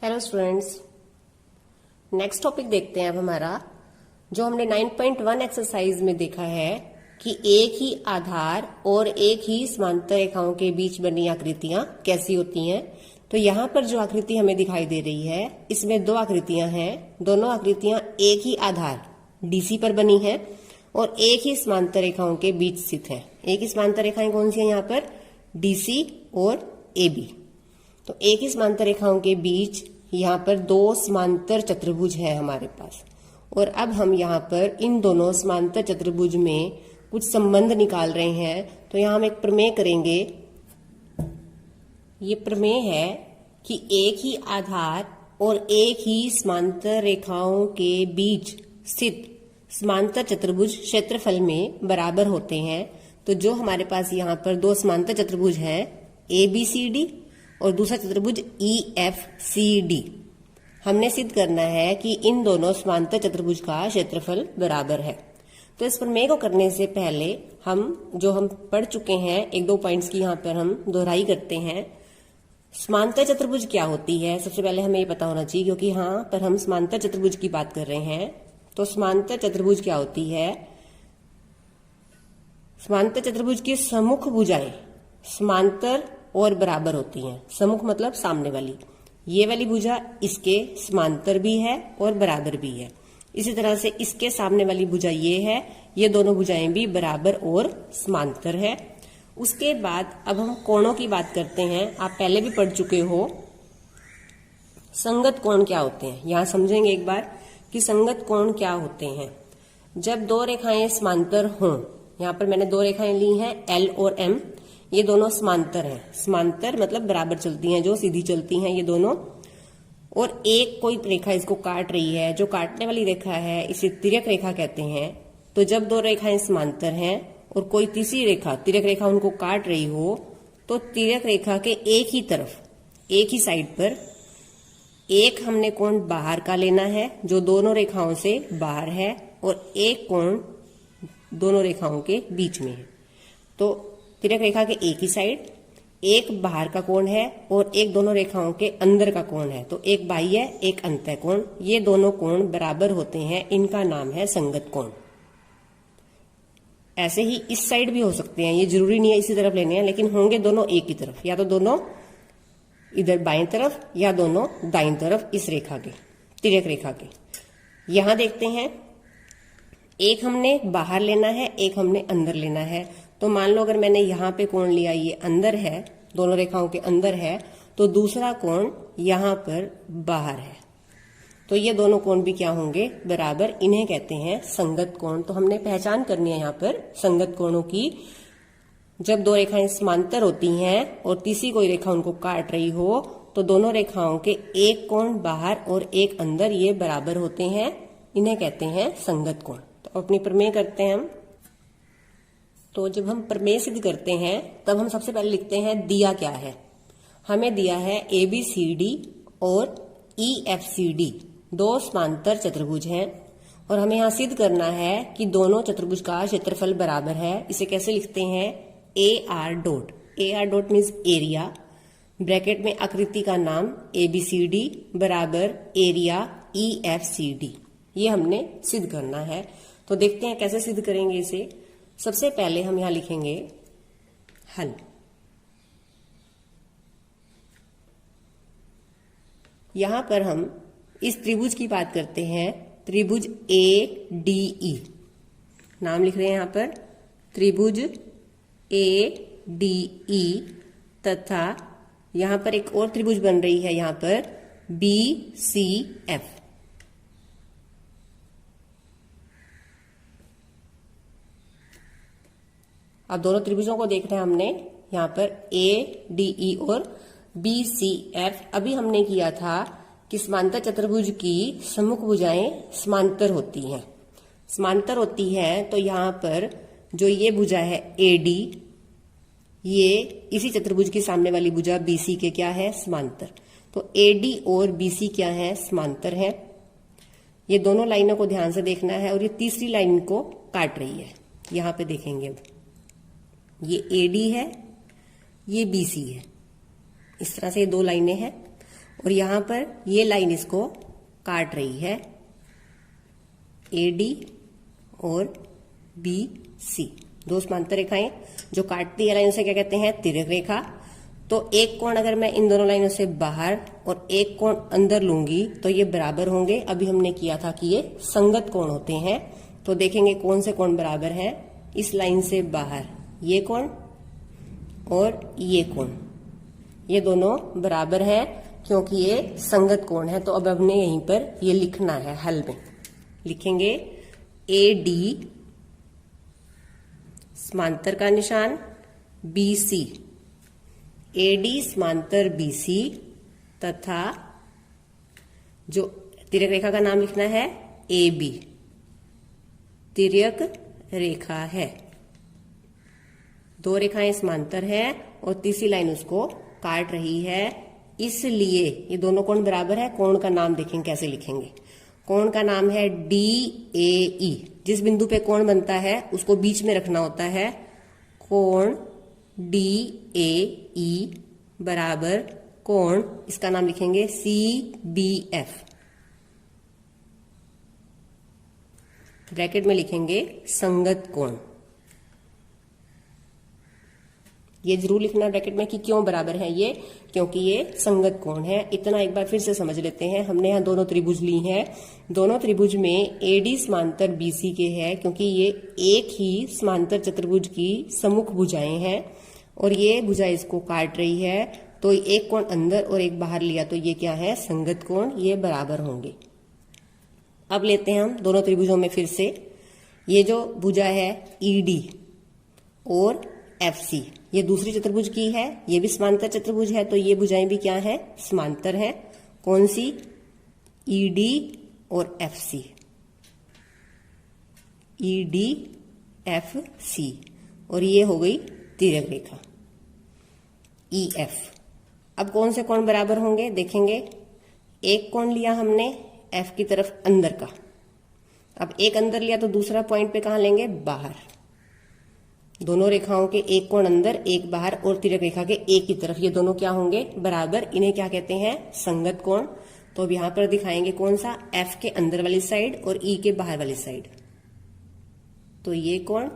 Hello students, next topic देखते हैं अब हमारा जो हमने 9.1 एक्सरसाइज में देखा है कि एक ही आधार और एक ही समांतर रेखाओं के बीच बनी आकृतियां कैसी होती हैं। तो यहाँ पर जो आकृति हमें दिखाई दे रही है इसमें दो आकृतियां हैं। दोनों आकृतियां एक ही आधार डीसी पर बनी है और एक ही समांतर रेखाओं के बीच स्थित है। एक ही समांतर रेखाएं कौन सी है यहाँ पर? डीसी और एबी। तो एक ही समांतर रेखाओं के बीच यहाँ पर दो समांतर चतुर्भुज है हमारे पास, और अब हम यहाँ पर इन दोनों समांतर चतुर्भुज में कुछ संबंध निकाल रहे हैं। तो यहाँ हम एक प्रमेय करेंगे। ये प्रमेय है कि एक ही आधार और एक ही समांतर रेखाओं के बीच स्थित समांतर चतुर्भुज क्षेत्रफल में बराबर होते हैं। तो जो हमारे पास यहाँ पर दो समांतर चतुर्भुज है ABCD और दूसरा चतुर्भुज EFCD, हमने सिद्ध करना है कि इन दोनों समांतर चतुर्भुज का क्षेत्रफल बराबर है। तो इस प्रमेय को करने से पहले हम पढ़ चुके हैं एक दो पॉइंट्स की यहाँ पर हम दोहराई करते हैं। समांतर चतुर्भुज क्या होती है सबसे पहले हमें ये पता होना चाहिए, क्योंकि यहाँ पर हम समांतर चतुर्भुज की बात कर रहे हैं। तो समांतर चतुर्भुज क्या होती है? समांतर चतुर्भुज की सम्मुख भुजाएं समांतर और बराबर होती हैं। सम्मुख मतलब सामने वाली, ये वाली भुजा इसके समांतर भी है और बराबर भी है। इसी तरह से इसके सामने वाली भुजा ये है, ये दोनों भुजाएं भी बराबर और समांतर है। उसके बाद अब हम कोणों की बात करते हैं। आप पहले भी पढ़ चुके हो संगत कोण क्या होते हैं। यहां समझेंगे एक बार कि संगत कोण क्या होते हैं। जब दो रेखाएं समांतर हों, यहाँ पर मैंने दो रेखाएं ली हैं L और M, ये दोनों समांतर हैं। समांतर मतलब बराबर चलती हैं, जो सीधी चलती हैं ये दोनों, और एक कोई रेखा इसको काट रही है। जो काटने वाली रेखा है इसे तिर्यक रेखा कहते हैं। तो जब दो रेखाएं समांतर हैं और कोई तीसरी रेखा तिर्यक रेखा उनको काट रही हो, तो तिर्यक रेखा के एक ही तरफ एक ही साइड पर एक हमने कोण बाहर का लेना है जो दोनों रेखाओं से बाहर है, और एक कोण दोनों रेखाओं के बीच में है। तो तिर्यक रेखा के एक ही साइड एक बाहर का कोण है और एक दोनों रेखाओं के अंदर का कोण है। तो एक बाह्य एक अंतः कोण, ये दोनों कोण बराबर होते हैं। इनका नाम है संगत कोण। ऐसे ही इस साइड भी हो सकते हैं, ये जरूरी नहीं है इसी तरफ लेने हैं, लेकिन होंगे दोनों एक ही तरफ, या तो दोनों इधर बाएं तरफ या दोनों दाईं तरफ इस रेखा के, तिर्यक रेखा के। यहां देखते हैं एक हमने बाहर लेना है, एक हमने अंदर लेना है। तो मान लो अगर मैंने यहाँ पे कोण लिया, ये अंदर है, दोनों रेखाओं के अंदर है, तो दूसरा कोण यहाँ पर बाहर है। तो ये दोनों कोण भी क्या होंगे? बराबर। इन्हें कहते हैं संगत कोण। तो हमने पहचान करनी है यहाँ पर संगत कोणों की। जब दो रेखाएं समांतर होती हैं और तीसरी कोई रेखा उनको काट रही हो, तो दोनों रेखाओं के एक कोण बाहर और एक अंदर ये बराबर होते हैं। इन्हें कहते हैं संगत कोण। तो अपनी प्रमेय करते हैं हम। तो जब हम प्रमेय सिद्ध करते हैं तब हम सबसे पहले लिखते हैं दिया क्या है। हमें दिया है ABCD और EFCD दो समांतर चतुर्भुज हैं, और हमें यहाँ सिद्ध करना है कि दोनों चतुर्भुज का क्षेत्रफल बराबर है। इसे कैसे लिखते हैं? AR dot. AR dot means area, bracket में आकृति का नाम ABCD बराबर एरिया EFCD। ये हमने सिद्ध करना है। तो देखते हैं कैसे सिद्ध करेंगे इसे। सबसे पहले हम यहां लिखेंगे हल। यहां पर हम इस त्रिभुज की बात करते हैं, त्रिभुज ADE। नाम लिख रहे हैं यहां पर त्रिभुज ADE, तथा यहां पर एक और त्रिभुज बन रही है यहां पर BCF। अब दोनों त्रिभुजों को देख रहे हैं हमने यहाँ पर ADE और BCF। अभी हमने किया था कि समांतर चतुर्भुज की सम्मुख भुजाएं समांतर होती हैं। समांतर होती हैं तो यहाँ पर जो ये भुजा है AD, ये इसी चतुर्भुज की सामने वाली भुजा BC के क्या है? समांतर। तो AD और BC क्या है? समांतर है। ये दोनों लाइनों को ध्यान से देखना है, और ये तीसरी लाइन को काट रही है। यहाँ पे देखेंगे अब ये AD है, ये BC है। इस तरह से ये दो लाइनें हैं, और यहां पर ये लाइन इसको काट रही है, AD और BC, दो समांतर रेखाएं जो काटती है लाइन उसे क्या कहते हैं? तिर्यक रेखा। तो एक कोण अगर मैं इन दोनों लाइनों से बाहर और एक कोण अंदर लूंगी तो ये बराबर होंगे। अभी हमने किया था कि ये संगत कोण होते हैं। तो देखेंगे कौन से कोण बराबर हैं। इस लाइन से बाहर ये कोण और ये कोण, ये दोनों बराबर हैं क्योंकि ये संगत कोण है। तो अब हमने यहीं पर ये लिखना है, हल में लिखेंगे AD समांतर का निशान BC, AD समांतर BC तथा जो तिर्यक रेखा का नाम लिखना है AB, तिर्यक रेखा है। दो रेखाएं समांतर है और तीसरी लाइन उसको काट रही है, इसलिए ये दोनों कोण बराबर है। कोण का नाम देखेंगे कैसे लिखेंगे। कोण का नाम है DAE। जिस बिंदु पे कोण बनता है उसको बीच में रखना होता है। कोण DAE बराबर कोण, इसका नाम लिखेंगे CBF, ब्रैकेट में लिखेंगे संगत कोण। ये जरूर लिखना ब्रैकेट में कि क्यों बराबर है ये, क्योंकि ये संगत कोण है। इतना एक बार फिर से समझ लेते हैं। हमने यहाँ दोनों त्रिभुज ली हैं। दोनों त्रिभुज में AD समांतर BC के है क्योंकि ये एक ही समांतर चतुर्भुज की सम्मुख भुजाएं हैं और ये भुजा इसको काट रही है। तो एक कोण अंदर और एक बाहर लिया तो ये क्या है? संगत कोण, ये बराबर होंगे। अब लेते हैं हम दोनों त्रिभुजों में फिर से। ये जो भुजा है ED और FC, ये दूसरी चतुर्भुज की है, ये भी समांतर चतुर्भुज है। तो ये भुजाएं भी क्या है? समांतर है। कौन सी? ED और FC, ED FC। और ये हो गई तिर्यक रेखा EF। अब कौन से कोण बराबर होंगे देखेंगे। एक कोण लिया हमने F की तरफ अंदर का, अब एक अंदर लिया तो दूसरा पॉइंट पे कहां लेंगे? बाहर। दोनों रेखाओं के एक कोण अंदर एक बाहर और तिर्यक रेखा के एक की तरफ, ये दोनों क्या होंगे? बराबर। इन्हें क्या कहते हैं? संगत कोण। तो अब यहां पर दिखाएंगे कौन सा? F के अंदर वाली साइड और E के बाहर वाली साइड। तो ये कोण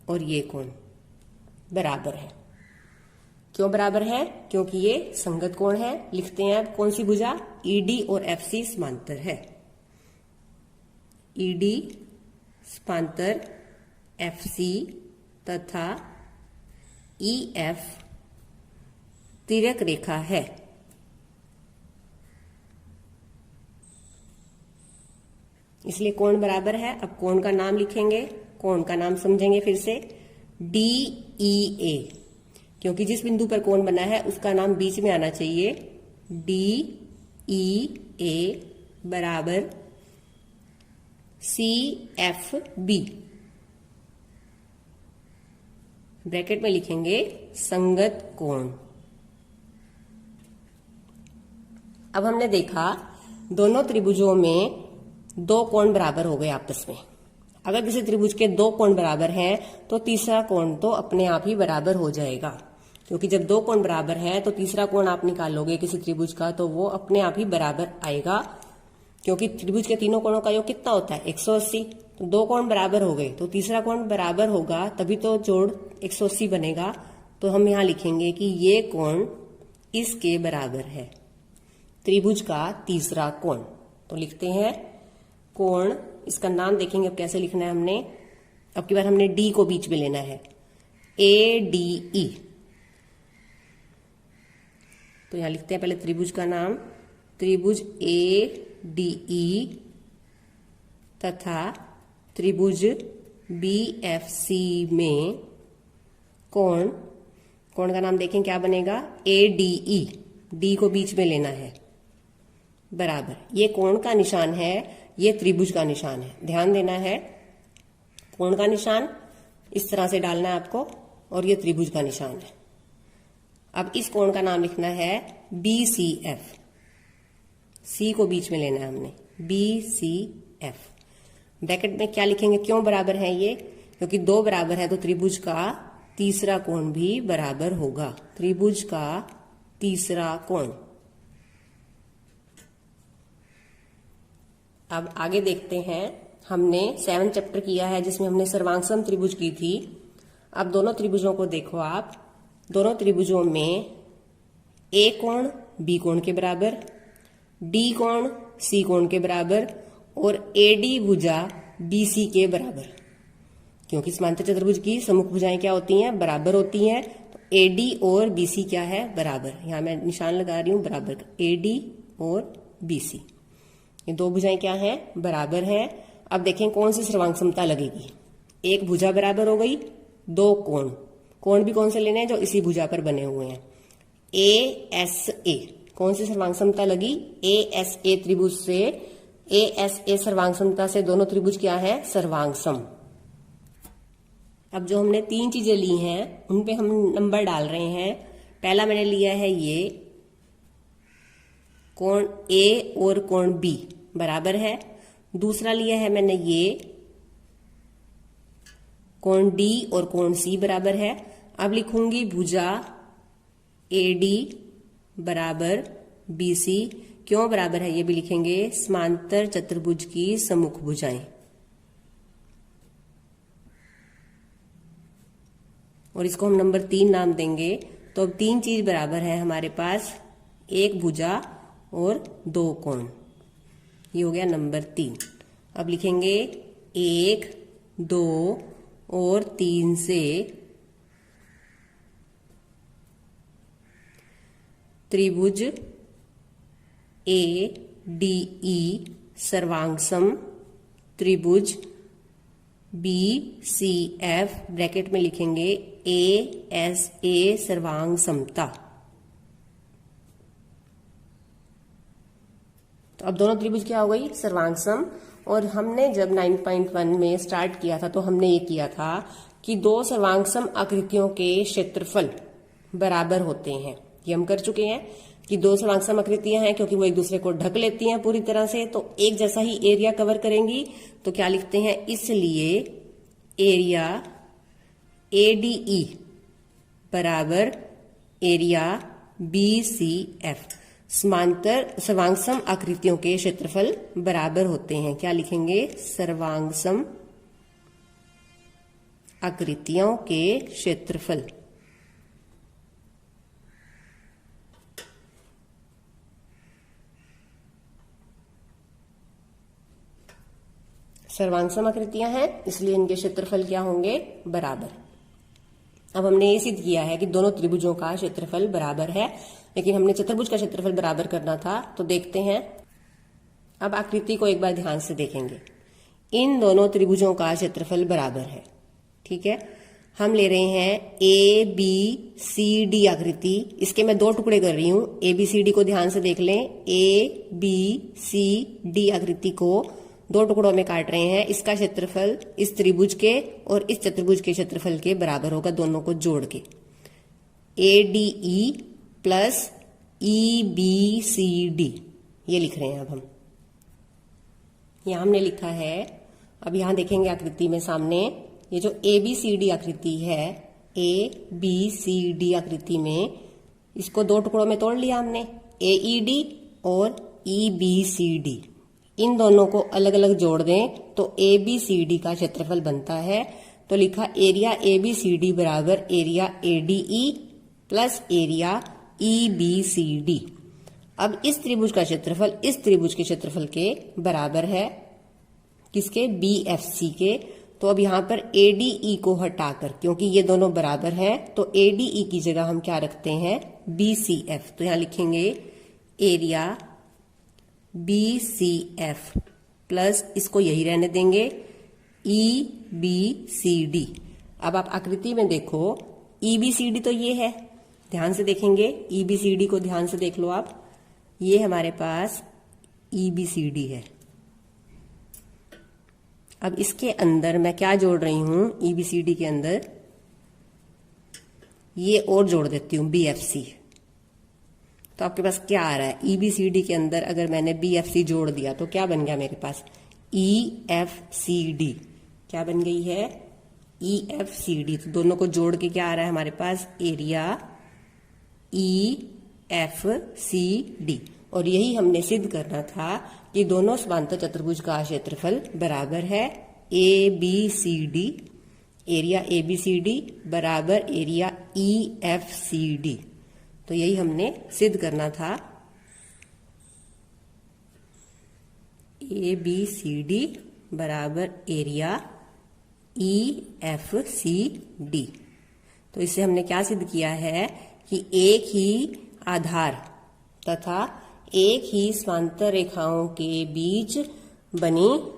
और ये कोण बराबर है। क्यों बराबर है? क्योंकि ये संगत कोण है। लिखते हैं अब कौन सी भुजा? ED और FC समांतर है। ED समांतर FC तथा EF तिर्यक रेखा है। इसलिए कोण बराबर है। अब कोण का नाम लिखेंगे, कोण का नाम समझेंगे फिर से। DEA, क्योंकि जिस बिंदु पर कोण बना है उसका नाम बीच में आना चाहिए। DEA बराबर CFB, ब्रैकेट में लिखेंगे संगत कोण। अब हमने देखा दोनों त्रिभुजों में दो कोण बराबर हो गए आपस में। अगर किसी त्रिभुज के दो कोण बराबर हैं तो तीसरा कोण तो अपने आप ही बराबर हो जाएगा, क्योंकि जब दो कोण बराबर हैं तो तीसरा कोण आप निकालोगे किसी त्रिभुज का तो वो अपने आप ही बराबर आएगा, क्योंकि त्रिभुज के तीनों कोणों का योग कितना होता है? 180। तो दो कोण बराबर हो गए तो तीसरा कोण बराबर होगा, तभी तो जोड़ 180 बनेगा। तो हम यहां लिखेंगे कि ये कोण इसके बराबर है, त्रिभुज का तीसरा कोण। तो लिखते हैं कोण, इसका नाम देखेंगे अब कैसे लिखना है हमने। अब की बार हमने D को बीच में लेना है, ADE। तो यहां लिखते हैं पहले त्रिभुज का नाम, त्रिभुज ADE तथा त्रिभुज BFC में कोण, कोण का नाम देखें क्या बनेगा? ADE, D को बीच में लेना है, बराबर। ये कोण का निशान है, ये त्रिभुज का निशान है। ध्यान देना है, कोण का निशान इस तरह से डालना है आपको और ये त्रिभुज का निशान है। अब इस कोण का नाम लिखना है BCF, C को बीच में लेना है हमने, BCF। ब्रैकेट में क्या लिखेंगे? क्यों बराबर है ये? क्योंकि दो बराबर है तो त्रिभुज का तीसरा कोण भी बराबर होगा। त्रिभुज का तीसरा कोण अब आगे देखते हैं। हमने 7 चैप्टर किया है जिसमें हमने सर्वांगसम त्रिभुज की थी। अब दोनों त्रिभुजों को देखो आप। दोनों त्रिभुजों में ए कोण बी कोण के बराबर, डी कोण सी कोण के बराबर और एडी भुजा बीसी के बराबर। क्योंकि समांतर चतुर्भुज की सम्मुख भुजाएं क्या होती हैं? बराबर होती हैं। तो एडी और बीसी क्या है? बराबर। यहां मैं निशान लगा रही हूं बराबर का। एडी और बीसी ये दो भुजाएं क्या है? बराबर है। अब देखें कौन सी सर्वांग समता लगेगी। एक भुजा बराबर हो गई, दो कोण। कोण भी कौन से लेने हैं? जो इसी भुजा पर बने हुए हैं। ए एस ए कौन सी सर्वांग समता लगी? ए एस ए त्रिभुज से, ए एस ए सर्वांग समता से दोनों त्रिभुज क्या है? सर्वांग सम। अब जो हमने 3 चीजें ली हैं उन पे हम नंबर डाल रहे हैं। पहला मैंने लिया है ये कोण ए और कोण बी बराबर है। दूसरा लिया है मैंने ये कोण डी और कोण सी बराबर है। अब लिखूंगी भुजा एडी बराबर बीसी। क्यों बराबर है ये भी लिखेंगे। समांतर चतुर्भुज की सम्मुख भुजाएं। और इसको हम नंबर 3 नाम देंगे। तो अब 3 चीज बराबर है हमारे पास, एक भुजा और 2 कोण। ये हो गया नंबर 3। अब लिखेंगे 1, 2 और 3 से त्रिभुज ए डी ई सर्वांगसम त्रिभुज बी सी एफ ब्रैकेट में लिखेंगे ए एस ए सर्वांग समता। तो अब दोनों त्रिभुज क्या हो गई? सर्वांग सम। और हमने जब 9.1 में स्टार्ट किया था तो हमने ये किया था कि दो सर्वांगसम आकृतियों के क्षेत्रफल बराबर होते हैं। ये हम कर चुके हैं कि दो सर्वांगसम आकृतियां हैं क्योंकि वो एक दूसरे को ढक लेती हैं पूरी तरह से, तो एक जैसा ही एरिया कवर करेंगी। तो क्या लिखते हैं? इसलिए एरिया एडीई बराबर एरिया बीसीएफ। समांतर सर्वांगसम आकृतियों के क्षेत्रफल बराबर होते हैं। क्या लिखेंगे? सर्वांगसम आकृतियों के क्षेत्रफल सर्वांगसम आकृतियां हैं इसलिए इनके क्षेत्रफल क्या होंगे? बराबर। अब हमने ये सिद्ध किया है कि दोनों त्रिभुजों का क्षेत्रफल बराबर है, लेकिन हमने चतुर्भुज का क्षेत्रफल बराबर करना था। तो देखते हैं। अब आकृति को एक बार ध्यान से देखेंगे। इन दोनों त्रिभुजों का क्षेत्रफल बराबर है। ठीक है, हम ले रहे हैं ए बी सी डी आकृति। इसके मैं 2 टुकड़े कर रही हूं। ए बी सी डी को ध्यान से देख लें। ए बी सी डी आकृति को 2 टुकड़ों में काट रहे हैं। इसका क्षेत्रफल इस त्रिभुज के और इस चतुर्भुज के क्षेत्रफल के बराबर होगा, दोनों को जोड़ के। A D E plus E B C D ये लिख रहे हैं। अब हम यहां हमने लिखा है। अब यहां देखेंगे आकृति में सामने ये जो ए बी सी डी आकृति है, ए बी सी डी आकृति में इसको 2 टुकड़ों में तोड़ लिया हमने, ए ई डी और ई बी सी डी। इन दोनों को अलग अलग जोड़ दें तो ए बी सी डी का क्षेत्रफल बनता है। तो लिखा area A B C D बराबर area A D E plus area E B C D. अब इस त्रिभुज का क्षेत्रफल इस त्रिभुज के क्षेत्रफल के बराबर है। किसके? बी एफ सी के। तो अब यहां पर ए डी ई को हटाकर, क्योंकि ये दोनों बराबर है, तो ए डी ई की जगह हम क्या रखते हैं? B C F. तो यहां लिखेंगे area B C F plus इसको यही रहने देंगे ई बी सी डी। अब आप आकृति में देखो, ई बी सी डी तो ये है, ध्यान से देखेंगे। ई बी सी डी को ध्यान से देख लो आप। ये हमारे पास ई बी सी डी है। अब इसके अंदर मैं क्या जोड़ रही हूं? ई बी सी डी के अंदर ये और जोड़ देती हूं बी एफ सी। तो आपके पास क्या आ रहा है? ई बी सी डी के अंदर अगर मैंने बी एफ सी जोड़ दिया तो क्या बन गया मेरे पास? ई एफ सी डी। क्या बन गई है? E F C D. तो दोनों को जोड़ के क्या आ रहा है हमारे पास? Area E F C D. और यही हमने सिद्ध करना था कि दोनों समांतर चतुर्भुज का क्षेत्रफल बराबर है ABCD, एरिया ABCD बराबर एरिया EFCD। तो यही हमने सिद्ध करना था, ABCD बराबर एरिया EFCD। तो इससे हमने क्या सिद्ध किया है कि एक ही आधार तथा एक ही समांतर रेखाओं के बीच बनी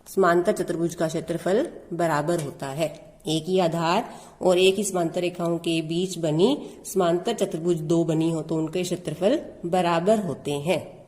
समांतर चतुर्भुज का क्षेत्रफल बराबर होता है। एक ही आधार और एक ही समांतर रेखाओं के बीच बनी समांतर चतुर्भुज दो बनी हो तो उनके क्षेत्रफल बराबर होते हैं।